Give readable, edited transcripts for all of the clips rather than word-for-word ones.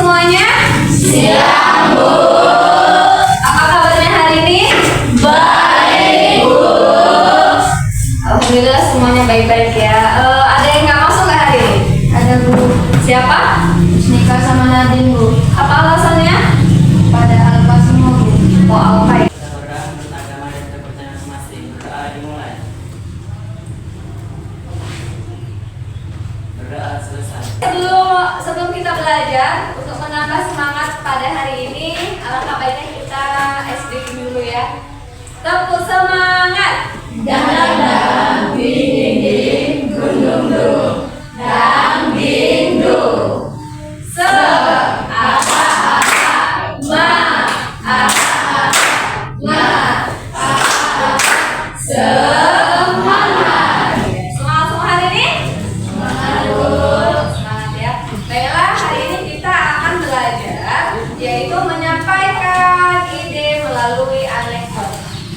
semuanya? Siang, Bu. Apa kabarnya hari ini? Baik, Bu. Alhamdulillah semuanya baik-baik ya. Ada yang nggak masuk nggak hari ini? Ada, Bu. Siapa? Nikah sama Nadine, Bu. Apa alasannya? Pada alfa semua, Bu. Oh, alfa. Kita berdoa tentang agama dan kepercayaan masing-masing. Berdoa dimulai. Berdoa selesai. Sebelum kita belajar, untuk menambah semangat pada hari ini, alangkah baiknya kita SBQ dulu ya. Tepuk semangat. Dang ding ding gunung du. Dang ding du. Se ma semangat. Semangat semua hari ini? Semangat ya. Baiklah, hari ini kita akan belajar yaitu menyampaikan ide melalui anekdot.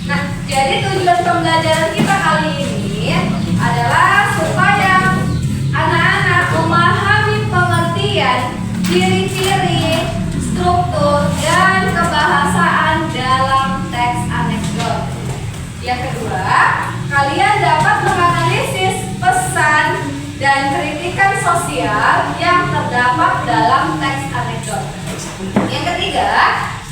Nah, jadi tujuan pembelajaran kita kali ini adalah supaya anak-anak memahami pengertian, ciri-ciri, struktur, dan kebahasaan dalam teks anekdot. Yang kedua, kalian dapat menganalisis pesan dan kritikan sosial yang terdapat dalam teks anekdot. Yang ketiga,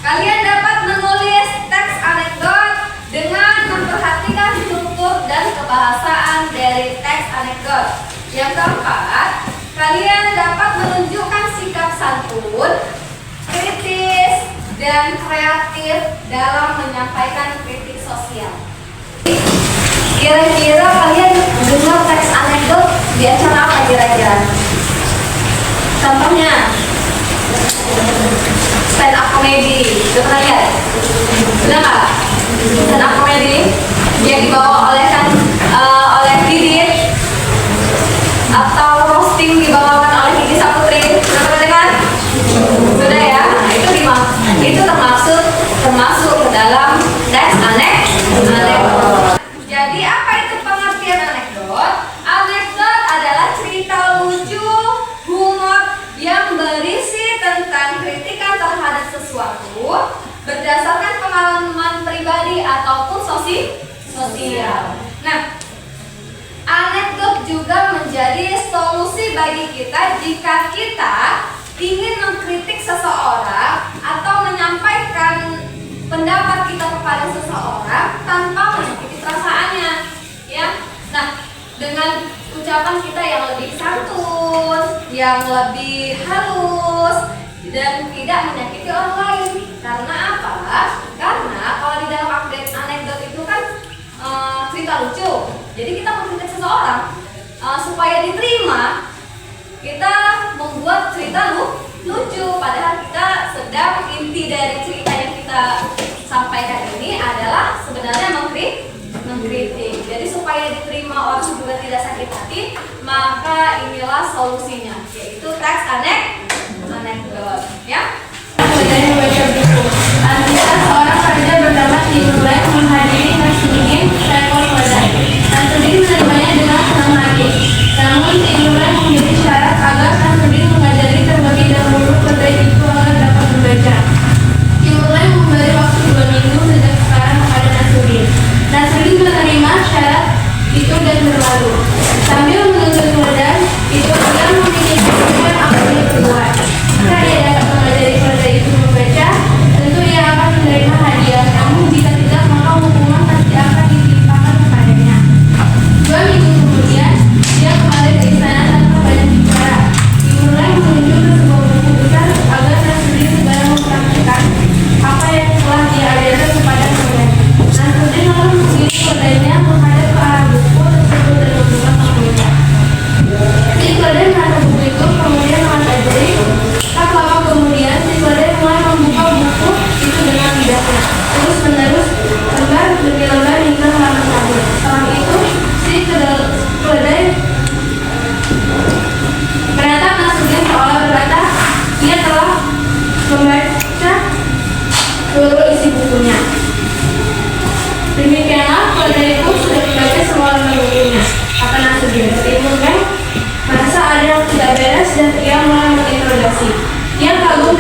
kalian dapat menulis teks anekdot dengan memperhatikan struktur dan kebahasaan dari teks anekdot. Yang keempat, kalian dapat menunjukkan sikap santun, kritis, dan kreatif dalam menyampaikan kritik sosial. Kira-kira kalian dengar teks anekdot di acara apa kira-kira? Contohnya stand up comedy, udah pernah lihat? Sudah nggak? Stand up comedy yang dibawa oleh oleh Didit atau roasting dibawakan oleh Kiki Saputri, sudah pernah dengar? Sudah ya? Nah, itu termasuk ke dalam teks anekdot. Jadi apa itu pengertian anekdot? Anekdot adalah cerita lucu, humor yang berisi tentang kritikan terhadap sesuatu berdasarkan pengalaman pribadi ataupun sosial. Nah, anekdot juga menjadi solusi bagi kita jika kita ingin mengkritik seseorang atau menyampaikan pendapat kita kepada seseorang tanpa menyakiti perasaannya, ya. Nah, dengan ucapan kita yang lebih santun, yang lebih halus, dan tidak menyakiti orang lain. Karena apa? Karena kalau di dalam anekdot itu kan cerita lucu. Jadi kita mengkritik seseorang supaya diterima, kita membuat cerita lucu. Padahal kita sedang inti dari cerita yang kita sampaikan ini adalah sebenarnya mengkritik. Jadi supaya diterima orang juga tidak sakit hati, maka inilah solusinya, yaitu teks anekdot, ya. Dari membaca buku. Anissa, seorang pekerja bernama Timurlek, menghadiri Nasruddin seekor keledai. Nasruddin menerimanya dengan senang hati. Namun Timurlek menjadi syarat agar Nasruddin mengajari terlebih dahulu keledai itu agar dapat membaca. Timurlek memberi waktu 2 minggu sejak sekarang kepada Nasruddin. Nasruddin menerima syarat itu dan berlalu. Sambil menuntut keledai itu, dia memikirkan apa yang diperbuat. Jika dia dapat mengajari keledai itu membaca, tentu ia akan menerima hadiah. Namun jika tidak, maka hukuman pasti akan ditimpakan kepadanya. 2 minggu kemudian, dia kembali ke istana tanpa banyak bicara. Dimulai menunjuk ke sebuah buku besar agar Nasruddin segera mempraktikkan apa yang telah dia ajarkan kepada keledai. Nasruddin lalu mengirim keledainya menghadap ke arah buku tersebut dan membuka sang membaca. Si keledai menatap buku itu, kemudian mempelajari. Tak lama kemudian, si keledai mulai membuka buku itu dengan lidahnya, terus menerus lembar demi lembar hingga halaman terakhir. Setelah itu, si keledai menatap Nasruddin seolah berkata, ia telah membaca seluruh isi bukunya. Demikianlah keledai itu sudah membaca semua lembar bukunya, kata Nasruddin. Timurlek merasa ada yang tidak beres dan ia mulai menginterogasi. Dia kagum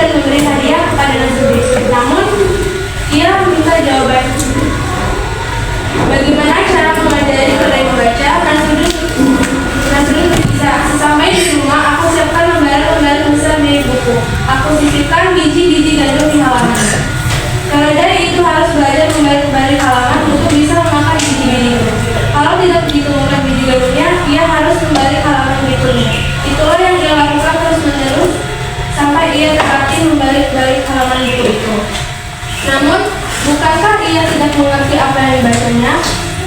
kembali membalik-balik halaman buku itu. Namun, bukankah ia tidak mengerti apa yang dibacanya?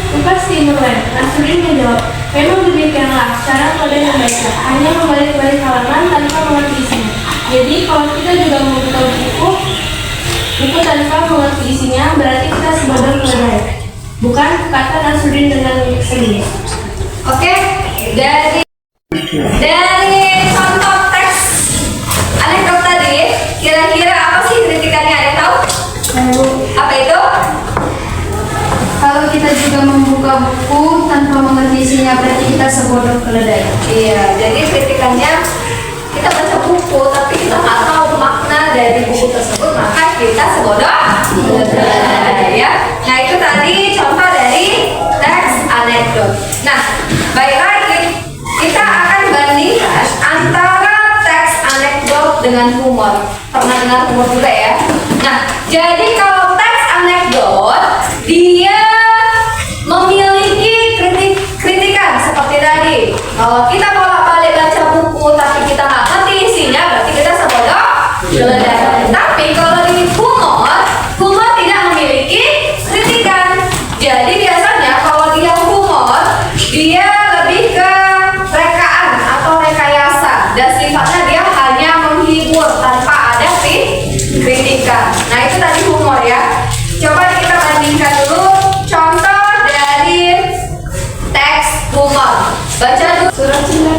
Lukas Timurlen, Nasruddin menjawab, memang demikianlah cara kalian membaca, hanya membalik-balik halaman tanpa mengerti isinya. Jadi, kalau kita juga membuka buku tanpa mengerti isinya, berarti kita sebodoh keledai. Bukan, kata Nasruddin dengan sedih. Oke, dari contoh teks anekdot tadi, kira-kira apa sih kritikannya? Ada yang tahu? Apa itu? Kalau kita juga membuka buku tanpa mengerti isinya, berarti kita sebodoh keledai. Iya, jadi kritikannya kita baca buku tapi kita nggak tahu makna dari buku tersebut, maka kita sebodoh ya. Nah itu tadi contoh dari teks anekdot. Nah, baik lagi kita akan bandingkan antara teks anekdot dengan humor. Pernah dengar humor juga ya? Nah, jadi kalau teks anekdot dia memiliki kritikan seperti tadi. Kalau kita bolak-balik baca buku tapi kita nggak ngerti isinya, berarti kita sebodoh keledai. Tapi kalau di humor tidak memiliki kritikan. Jadi biasanya kalau dia humor, dia lebih ke rekaan atau rekayasa dan sifatnya dia hanya menghibur tanpa ada kritikan. Nah itu tadi humor ya. Coba kita bandingkan dulu contoh dari teks humor. Baca dulu Surat cinta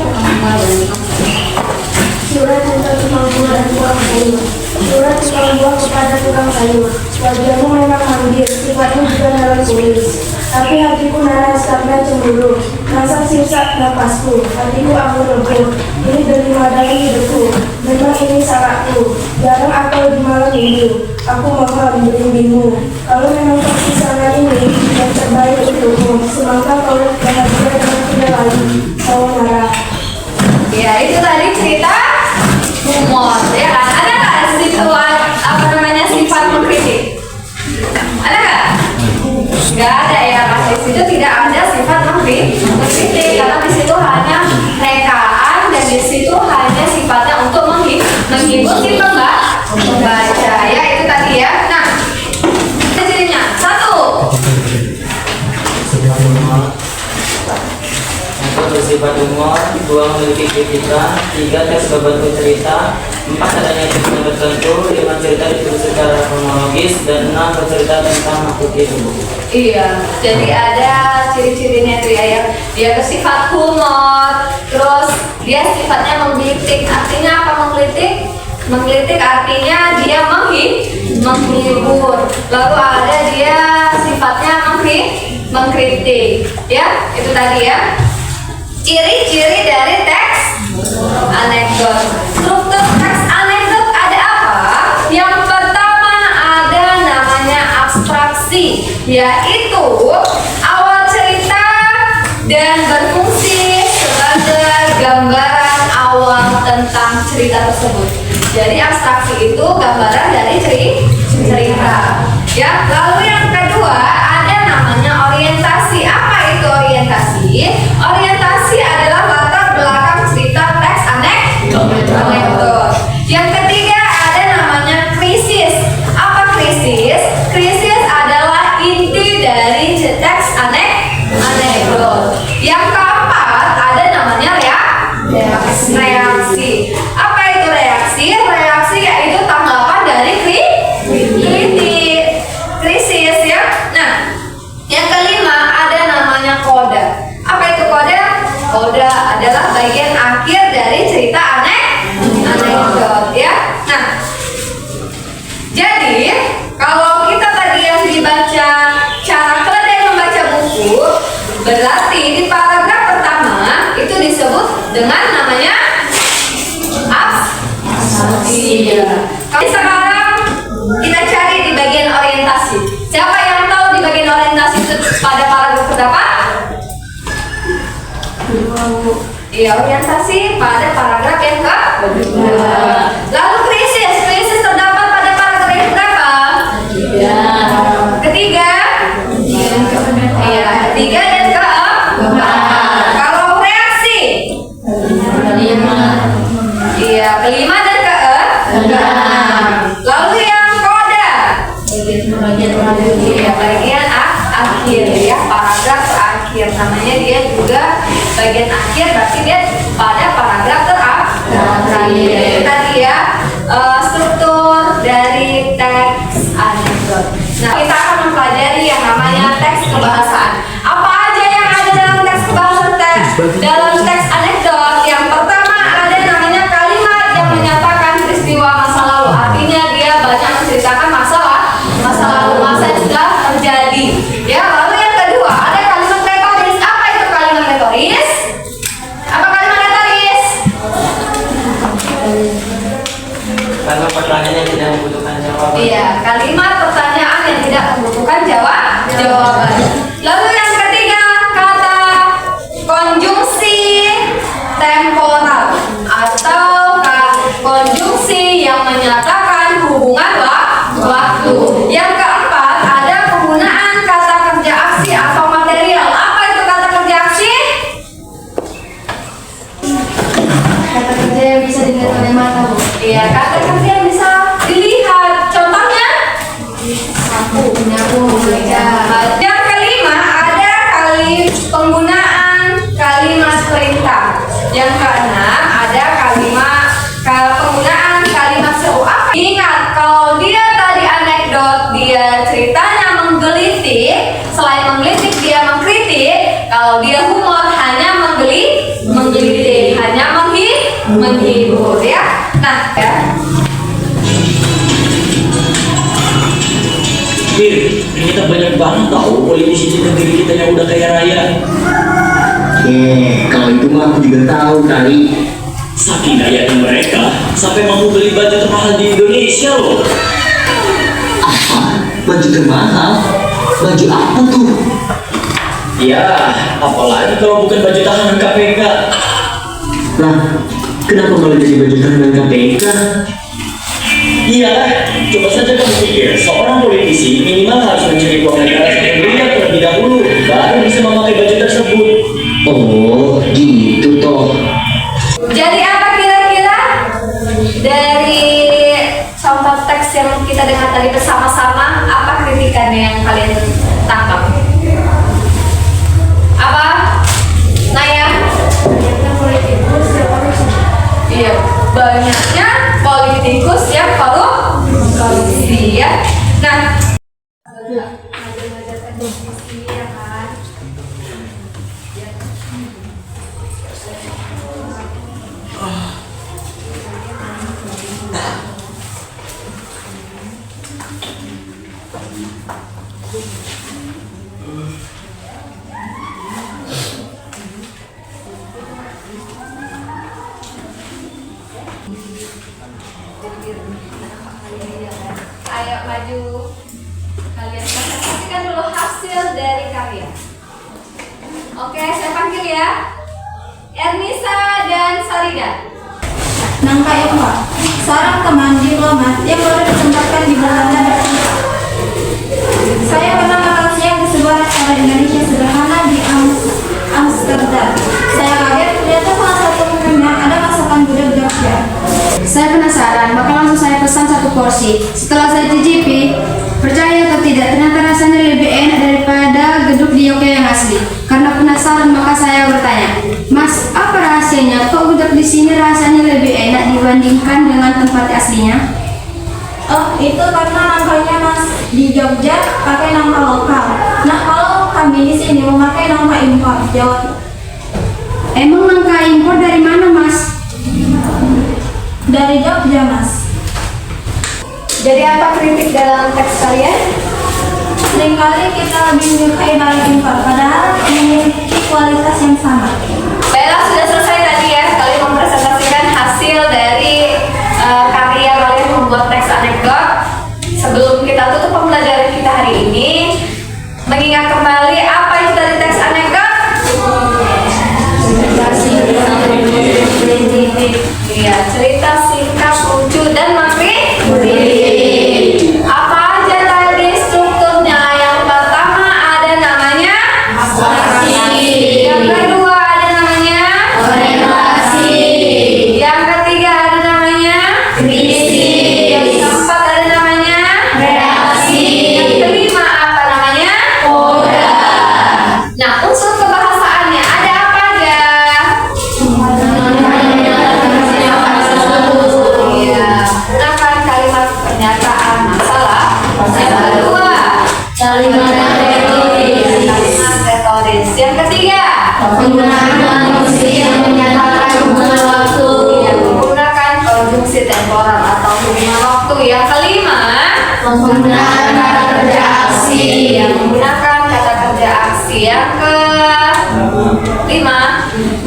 Surat cinta tukang buah dan tukang sayur. Surat tukang buah kepada tukang sayur. Wajahmu memang manggil, sifatmu juga dalam tulis. Tapi hatiku naras karena cemburu. Rasa sisa napasku, hatiku anggur-anggur. Ini delima dalam hidupku. Memang ini salahku. Jarang aku di malam minggu. Aku mohon berlindungmu. Kalau memang perpisahan ini yang terbaik untukmu, semangka kau bahagia dengan tidak lagi. Sayonara. ya, itu tadi cerita humor ya kan. Ada nggak sifat mengkritik? Ada nggak? Nggak ada ya, pasti situ tidak ada sifat mengkritik karena di situ hanya rekaan dan di situ hanya sifatnya untuk menghibur si pembaca ya, itu tadi ya. Nah, cirinya satu. Untuk bersifat humor, 2 memiliki kritikan, 3 teks berbentuk cerita, 4 adanya tujuan tertentu, 5 cerita ditulis secara kronologis, dan 6 bercerita tentang makhluk hidup. Iya, jadi ada ciri-cirinya itu ya, dia bersifat humor, terus dia sifatnya menggelitik. Artinya apa menggelitik? Menggelitik artinya dia menghibur. Lalu ada dia sifatnya mengkritik. Ya, itu tadi ya. Ciri-ciri dari teks anekdot. Struktur teks anekdot ada apa? Yang pertama ada namanya abstraksi, yaitu awal cerita dan berfungsi sebagai gambaran awal tentang cerita tersebut. Jadi abstraksi itu gambaran dari cerita. Ya, lalu yang kedua ada namanya orientasi. Apa itu orientasi? Orientasi adalah latar belakang cerita teks anekdot. Yang ketiga ada namanya krisis. Apa krisis? Krisis adalah inti dari teks anekdot. Yang keempat ada namanya reaksi. Apa itu reaksi? Reaksi yaitu tanggapan dari krisis ya. Nah, yang kelima ada namanya koda. Apa itu koda? Koda adalah bagian akhir dari cerita anekdot ya. Nah, jadi kalau kita tadi yang dibaca cara keledai membaca buku, berarti di paragraf pertama itu disebut dengan namanya abstraksi. Kalau sekarang kita cari di bagian orientasi. Siapa yang tahu di bagian orientasi itu pada paragraf berapa? Iya, orientasi pada paragraf yang kedua. Lalu krisis terdapat pada paragraf yang berapa? Ketiga. Iya, ketiga dan keempat. Kalau reaksi? Iya, kelima dan keenam. bagian akhir berarti dia pada paragraf terakhir. Itu tadi ya struktur dari teks anekdot. Nah, kita akan mempelajari yang namanya teks kebahasaan. Apa aja yang ada dalam teks kebahasaan? Dalam teks anekdot yang pertama ada namanya kalimat yang menyatakan peristiwa masa lalu. Artinya dia banyak menceritakan masa lalu, masa yang sudah terjadi. Ya, lalu yang kedua ada kalimat retoris. Apa itu kalimat retoris? Apa kalimat retoris? Kalimat pertanyaan yang tidak membutuhkan jawaban. Iya, kalimat pertanyaan yang tidak membutuhkan jawaban. Lalu yang ketiga, kata konjungsi temporal atau konjungsi yang menyatakan hubungan waktu. Yang keempat, ada penggunaan kata kerja aksi atau material. Apa itu kata kerja aksi? Kata kerja yang bisa dilihat oleh mata, Bu. Iya, kata kerja yang bisa dilihat. Contohnya? Sapu, menyapu, meja. Yang kelima, ada penggunaan kalimat perintah. Yang keenam, ada penggunaan kalimat seru. Ingat, kalau dia tadi anekdot, dia ceritanya menggelitik. Selain menggelitik, dia mengkritik. Kalau dia humor, hanya menggelitik, hanya menghibur ya. Nah, ya. Kita banyak banget tahu politisi di negeri kita yang udah kaya raya. Kalau itu mah aku juga tahu kali. Saking kayanya mereka sampai mau beli baju termahal di Indonesia loh. Apa? Baju termahal? Baju apa tuh? Ya, apalagi kalau bukan baju tahanan KPK. Lah, kenapa malah jadi baju tahanan KPK? Iya, coba saja kamu pikir, seorang politisi minimal harus mencuri uang negara 1 miliar terlebih dahulu, baru bisa memakai baju tersebut. Oh, gitu toh. Jadi apa kira-kira dari contoh teks yang kita dengar tadi bersama-sama, apa kritikannya yang kalian tangkap? Apa? Naya? Iya, banyaknya politikus yang korupsi ya. Nah, ayo maju. Kalian presentasikan dulu hasil dari karya. Oke, saya panggil ya. Ernisa dan Sarida. Nangka Eva, seorang teman diplomat yang baru ditempatkan di Belanda dan saya pernah makan di sebuah restoran Indonesia sederhana di Amsterdam. Saya kaget ternyata salah satu menunya ada masakan gudeg Jogja. Saya penasaran, maka langsung saya pesan 1 porsi. Setelah saya cicipi, percaya atau tidak, ternyata rasanya lebih enak daripada gedung di Jogja yang asli. Karena penasaran, maka saya bertanya, Mas, apa rahasianya? Kok gudeg di sini rasanya lebih enak dibandingkan dengan tempat aslinya? Oh, itu karena nangkanya Mas di Jogja pakai nangka lokal. Nah, kalau kami di sini memakai nangka impor Jawa. Emang nangka impor dari mana, Mas? Dari Jogja, Mas. Jadi apa kritik dalam teks kalian? Seringkali kita lebih menyukai barang impor, padahal memiliki kualitas yang sama. Baiklah, sudah selesai tadi ya. Kalian mempresentasikan hasil dari karya kalian membuat teks anekdot. Sebelum kita tutup pembelajaran kita hari ini, mengingat kembali apa itu dari teks anekdot? Iya, cerita singkat, lucu dan menghibur. Apa aja tadi strukturnya? Yang pertama ada namanya narasi. Yang kedua ada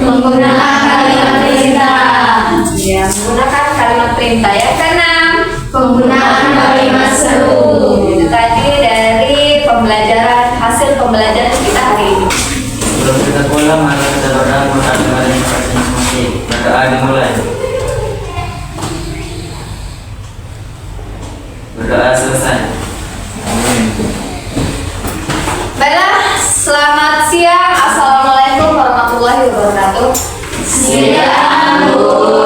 Menggunakan kalimat perintah. Ya, menggunakan kalimat perintah. Yang keenam, Penggunaan kalimat seru. itu tadi dari hasil pembelajaran kita hari ini. Sebelum kita pulang, mari kita berdoa untuk kemarin masing-masing. Berdoa dimulai. Berdoa selesai. Baiklah, selamat siang. Assalamualaikum warahmatullahi wabarakatuh. Siang, Bu.